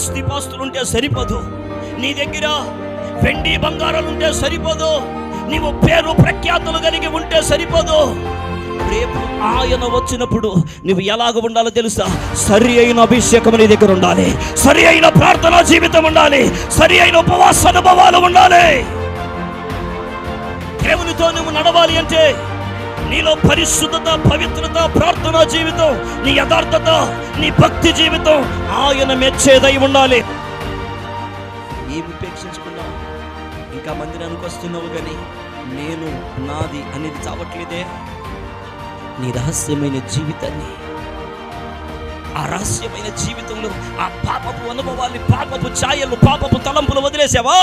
ఆస్తిపాస్తులుంటే సరిపోదు, నీ దగ్గర వెండి బంగారాలుంటే సరిపోదు, నీవు పేరు ప్రఖ్యాతులు కలిగి ఉంటే సరిపోదు. రేపు ఆయన వచ్చినప్పుడు నువ్వు ఎలాగ ఉండాలో తెలుసా? సరి అయిన అభిషేకం నీ దగ్గర ఉండాలి, సరి అయిన ప్రార్థనా జీవితం ఉండాలి, సరి అయిన ఉపవాస అనుభవాలు ఉండాలి. దేవునితో నువ్వు నడవాలి అంటే నీలో పరిశుద్ధత, పవిత్రత, ప్రార్థనా జీవితం, నీ యథార్థత, నీ భక్తి జీవితం ఆయన మెచ్చేదై ఉండాలి. ఏమి ఉపేక్షించుకున్నావు? ఇంకా మందిరానికి వస్తున్నావు కానీ నేను నాది అనేది చావట్లేదే. నీ రహస్యమైన జీవితాన్ని, ఆ రహస్యమైన జీవితంలో ఆ పాపపు అనుభవాన్ని, పాపపు ఛాయలు, పాపపు తలంపులు వదిలేసావా?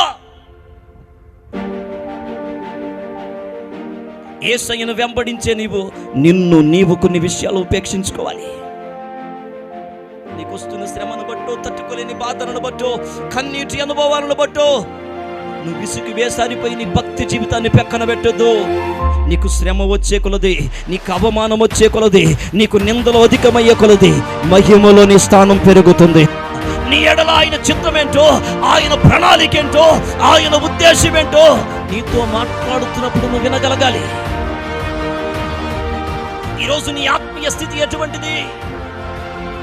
యేసయ్యను వెంబడించే నీవు కొన్ని విషయాలు ఉపేక్షించుకోవాలి. నీకు వస్తున్న శ్రమను బట్టో, తట్టుకోలేని బాధలను బట్టో, కన్నీటి అనుభవాలను బట్టో నువ్వు విసుగు వేసారిపోయి నీ భక్తి జీవితాన్ని పెక్కన పెట్టొద్దు. నీకు శ్రమ వచ్చే కొలది, నీకు అవమానం వచ్చే కొలది, నీకు నిందలు అధికమయ్యే కొలది మహిమలో నీ స్థానం పెరుగుతుంది. నీ ఎడల ఆయన చిత్తమేంటో, ఆయన ప్రణాళిక ఏంటో, ఆయన ఉద్దేశం ఏంటో నీతో మాట్లాడుతున్నప్పుడు నువ్వు వినగలగాలి. ఈరోజు నీ ఆత్మీయ స్థితి ఎటువంటిది?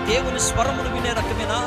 దేవుని స్వరమును వినే రకమేనా?